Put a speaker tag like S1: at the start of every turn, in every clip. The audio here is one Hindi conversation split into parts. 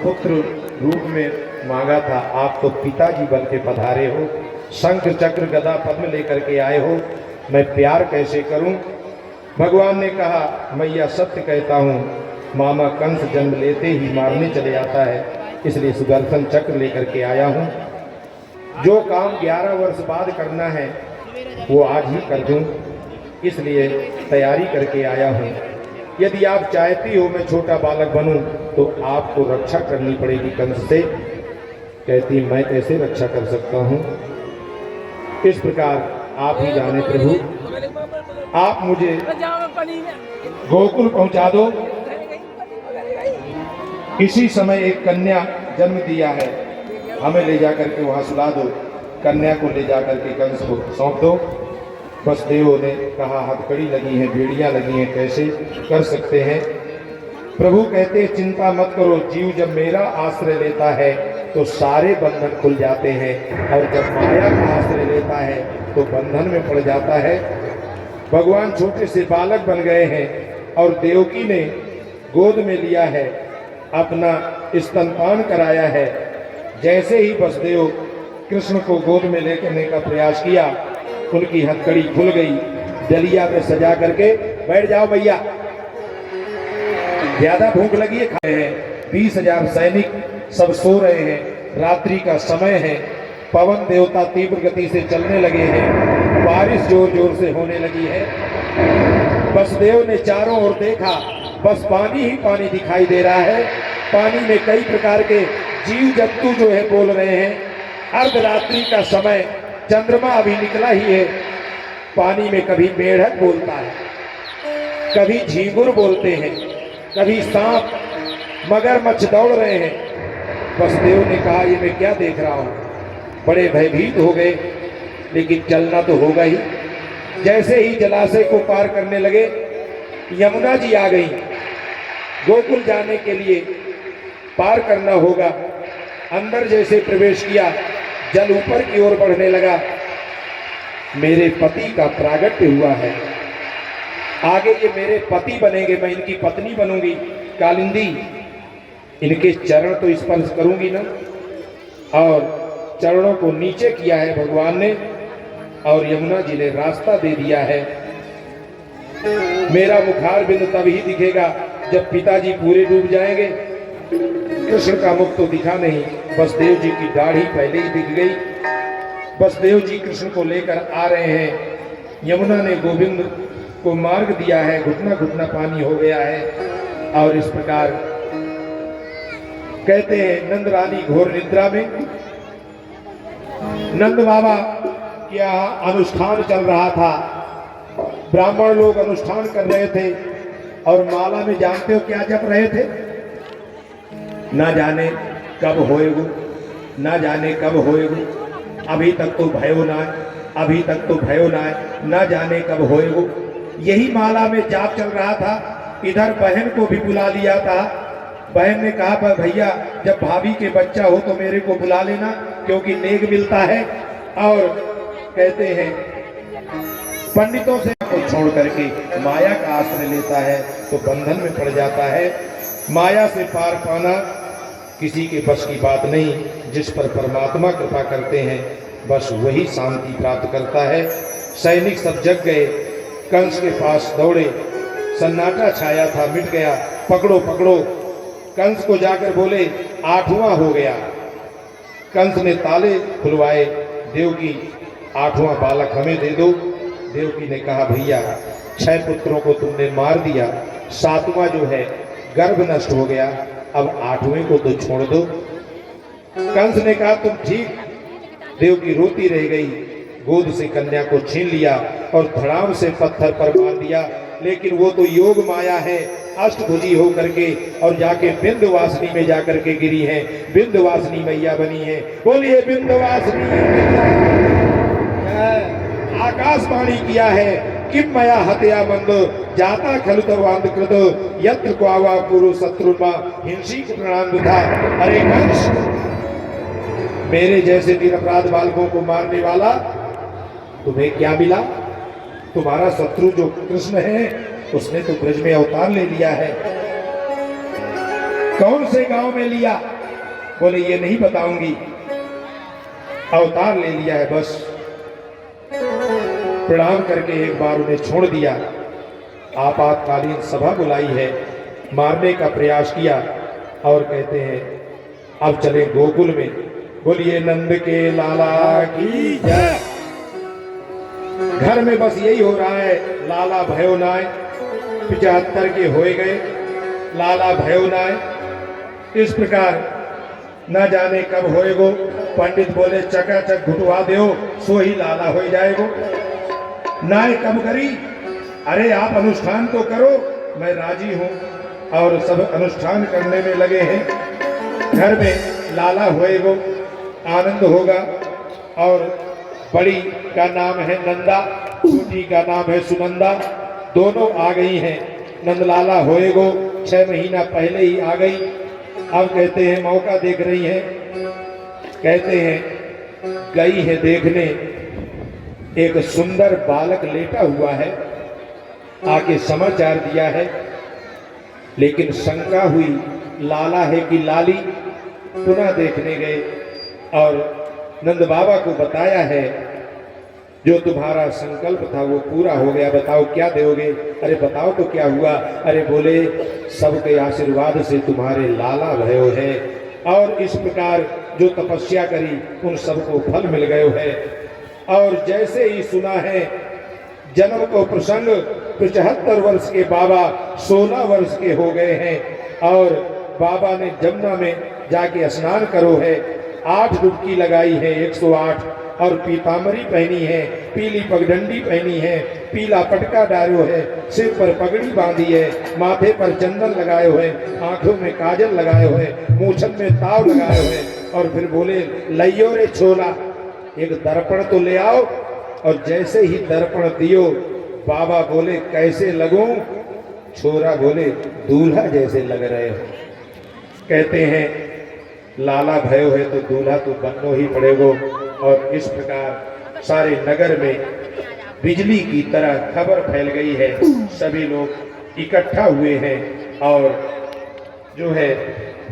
S1: पुत्र रूप में मांगा था, आप तो पिताजी बन के पधारे हो, शंख चक्र गदा पद्म लेकर के आए हो, मैं प्यार कैसे करूं? भगवान ने कहा, मैया सत्य कहता हूं, मामा कंस जन्म लेते ही मारने चले जाता है, इसलिए सुदर्शन चक्र लेकर के आया हूं। जो काम 11 वर्ष बाद करना है वो आज ही कर दूं, इसलिए तैयारी करके आया हूं। यदि आप चाहती हो मैं छोटा बालक बनूं तो आपको रक्षा करनी पड़ेगी कंस से। कहती, मैं कैसे रक्षा कर सकता हूं? इस प्रकार आप ही जाने प्रभु, आप मुझे गोकुल पहुंचा दो। इसी समय एक कन्या जन्म दिया है, हमें ले जाकर के वहां सुला दो, कन्या को ले जाकर के कंस को सौंप दो। वसुदेव ने कहा, हथकड़ी लगी है, बेड़ियां लगी हैं, कैसे कर सकते हैं? प्रभु कहते, चिंता मत करो, जीव जब मेरा आश्रय लेता है तो सारे बंधन खुल जाते हैं, और जब माया का आश्रय लेता है तो बंधन में पड़ जाता है। भगवान छोटे से बालक बन गए हैं और देवकी ने गोद में लिया है, अपना स्तनपान कराया है। जैसे ही वसुदेव कृष्ण को गोद में लेने का प्रयास किया, उनकी हथकड़ी खुल गई, डलिया में सजा करके, बैठ जाओ भैया, ज्यादा भूख लगी है, खाए हैं। 20,000 सैनिक सब सो रहे हैं, रात्रि का समय है, पवन देवता तीव्र गति से चलने लगे हैं, बारिश जोर जोर से होने लगी है। वसुदेव ने चारों ओर देखा, बस पानी ही पानी दिखाई दे रहा है। पानी में कई प्रकार के जीव जंतु जो है बोल रहे हैं। अर्धरात्रि का समय, चंद्रमा अभी निकला ही है। पानी में कभी मेढक बोलता है, कभी झींगुर बोलते हैं, कभी सांप, मगरमच्छ दौड़ रहे हैं। वसुदेव ने कहा, ये मैं क्या देख रहा हूं? बड़े भयभीत हो गए, लेकिन चलना तो होगा ही। जैसे ही जलाशय को पार करने लगे, यमुना जी आ गई। गोकुल जाने के लिए पार करना होगा। अंदर जैसे प्रवेश किया, जल ऊपर की ओर बढ़ने लगा। मेरे पति का प्रागट्य हुआ है, आगे ये मेरे पति बनेंगे, मैं इनकी पत्नी बनूंगी। कालिंदी, इनके चरण तो स्पर्श करूंगी ना। और चरणों को नीचे किया है भगवान ने, और यमुना जी ने रास्ता दे दिया है। मेरा मुखार बिंदु तभी दिखेगा जब पिताजी पूरे डूब जाएंगे। कृष्ण का मुख तो दिखा नहीं, वसुदेव जी की दाढ़ी पहले ही दिख गई। वसुदेव जी कृष्ण को लेकर आ रहे हैं। यमुना ने गोविंद को मार्ग दिया है, घुटना घुटना पानी हो गया है। और इस प्रकार कहते हैं, नंद रानी घोर निद्रा में, नंद बाबा क्या अनुष्ठान चल रहा था, ब्राह्मण लोग अनुष्ठान कर रहे थे। और माला में जानते हो क्या जप रहे थे? ना जाने कब होएगो, ना जाने कब होएगो, अभी तक तो भयो ना है, अभी तक तो भयो ना है, ना जाने कब होएगो। यही माला में जाप चल रहा था। इधर बहन को भी बुला लिया था। बहन ने कहा, भैया जब भाभी के बच्चा हो तो मेरे को बुला लेना, क्योंकि नेक मिलता है। और कहते हैं, पंडितों से को छोड़ करके माया का आश्रय लेता है तो बंधन में पड़ जाता है। माया से पार पाना किसी के बस की बात नहीं। जिस पर परमात्मा कृपा करते हैं बस वही शांति प्राप्त करता है। सैनिक सब जग गए, कंस के पास दौड़े, सन्नाटा छाया था, मिट गया, पकड़ो पकड़ो। कंस को जाकर बोले, 8वां हो गया। कंस ने ताले खुलवाए, देवकी 8वां बालक हमें दे दो। देवकी ने कहा, भैया 6 पुत्रों को तुमने मार दिया, 7वां जो है गर्भ नष्ट हो गया, अब 8वें को तो छोड़ दो। कंस ने कहा, तुम ठीक। देवकी रोती रह गई, गोद से कन्या को छीन लिया और धड़ाम से पत्थर पर मार दिया। लेकिन वो तो योग माया है, अष्टभुजी हो करके और जाके विंध्यवासिनी में जाकर के गिरी है, विंध्यवासिनी मैया बनी है। बोलिए विंध्यवासिनी मैया। आकाशवाणी किया है, किम मया हत्या मंद जाता खलु तवांध कृत यत्र क्वावा पुरु शत्रुमा हिंसी प्रणाम था। अरे कंस, मेरे जैसे निरपराध बालकों को मारने वाला, तुम्हें क्या मिला? तुम्हारा शत्रु जो कृष्ण है उसने तो ब्रज में अवतार ले लिया है। कौन से गांव में लिया? बोले ये नहीं बताऊंगी, अवतार ले लिया है बस। प्रणाम करके एक बार उन्हें छोड़ दिया। आपातकालीन सभा बुलाई है, मारने का प्रयास किया और कहते हैं अब चले गोकुल में। बोलिए नंद के लाला की जय। घर में बस यही हो रहा है, लाला भयो नाय। 75 के होए गए, लाला भयो नाय। इस प्रकार न जाने कब होएगो। पंडित बोले चकाचक घुटवा दो, सो ही लाला हो जाएगो। नाय कब करी? अरे आप अनुष्ठान तो करो, मैं राजी हूं। और सब अनुष्ठान करने में लगे हैं। घर में लाला होएगो, आनंद होगा। और बड़ी का नाम है नंदा, छोटी का नाम है सुनंदा, दोनों आ गई हैं। नंदलाला होएगो 6 महीना पहले ही आ गई। अब कहते हैं मौका देख रही हैं, कहते हैं गई है देखने, एक सुंदर बालक लेटा हुआ है, आके समाचार दिया है। लेकिन शंका हुई लाला है कि लाली। पुनः देखने गए और नंद बाबा को बताया है जो तुम्हारा संकल्प था वो पूरा हो गया, बताओ क्या दोगे? अरे बताओ तो क्या हुआ? अरे बोले सबके आशीर्वाद से तुम्हारे लाला भयो है, और इस प्रकार जो तपस्या करी उन सबको फल मिल गए है। और जैसे ही सुना है जन्म को प्रसंग, 75 वर्ष के बाबा 16 वर्ष के हो गए हैं। और बाबा ने जमुना में जाके स्नान करो है, 8 डुबकी लगाई है, 108। और पीतांबरी पहनी है, पीली पगडंडी पहनी है, पीला पटका डालो है, सिर पर पगड़ी बांधी है, माथे पर चंदन लगाए हुए, आंखों में काजल लगाए हुए, मूछन में ताव लगाए हुए। और फिर बोले लइयो रे छोला, एक दर्पण तो ले आओ। और जैसे ही दर्पण दियो, बाबा बोले कैसे लगूं? छोरा बोले दूल्हा जैसे लग रहे हो। कहते हैं लाला भयो है तो दूल्हा तो बनना ही पड़ेगो। और इस प्रकार सारे नगर में बिजली की तरह खबर फैल गई है, सभी लोग इकट्ठा हुए हैं और जो है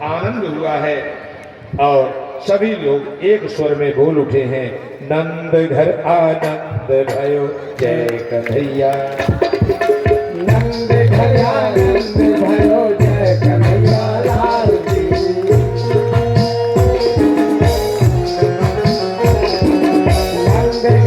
S1: आनंद हुआ है। और सभी लोग एक स्वर में बोल उठे हैं, नंद घर आनंद भयो जय कन्हैया। नंद घर आनंद भयो जय कन्हैया लाल की।
S2: जय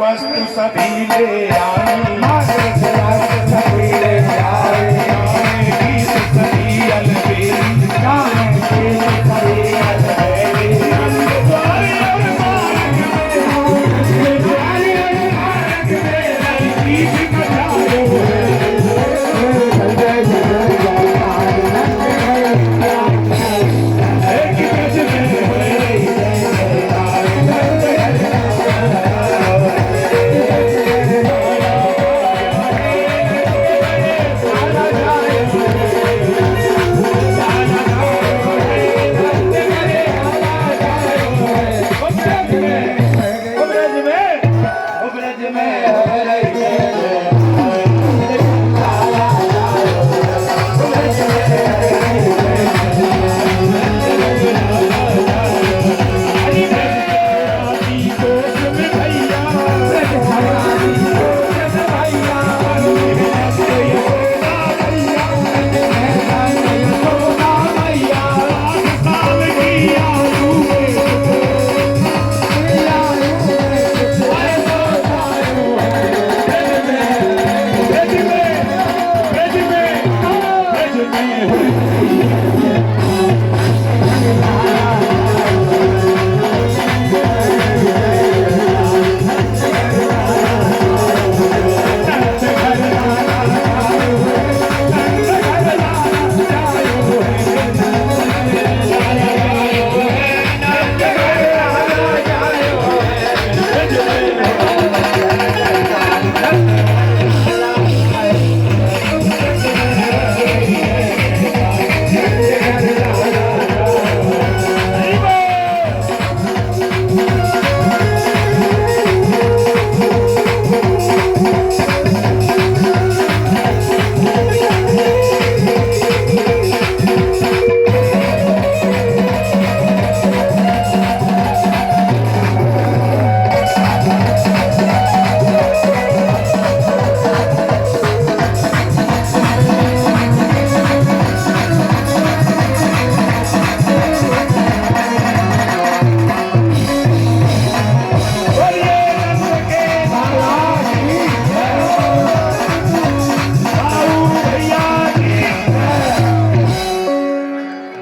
S1: वस्तु सभी ले आई,
S2: मांगे से वस्तु सभी ले आए,
S1: गीत सभी अलबेली,
S2: गाने गीत सभी अलबेली,
S1: नंद द्वारे और मार्ग में, द्वारे और मार्ग में नई गीत बजायो है।
S2: जय जय जयकार नंद
S1: एक गज में है
S2: जयकार
S1: ब्रज में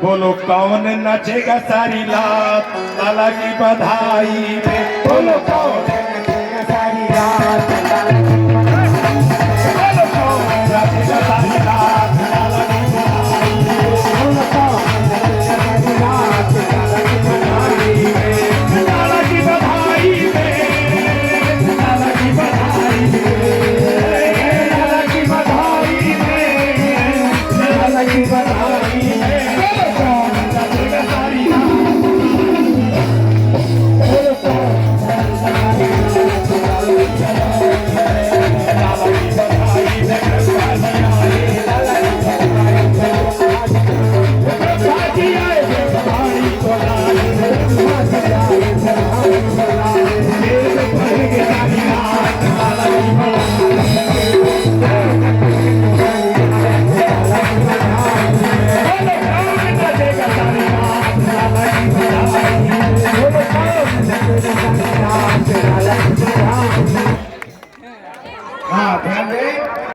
S1: बोलो कौन नचेगा सारी रात लाला की बधाई में, बोलो कौन
S2: नचेगा सारी रात,
S1: बोलो कौन नचेगा सारी रात लाला की बधाई में, लाला की बधाई में, लाला की बधाई में, लाला की बधाई में, लाला की बधाई में, बोलो कौन नचेगा सारी रात, बोलो कौन लाला की बधाई में कृपाली आए, कृपाली आए, कृपाली को लाए, देव भर के सारी रात लाला की बधाई में, बोलो कौन नचेगा सारी रात लाला की बधाई में, बोलो कौन
S2: हाँ ध्यान दे।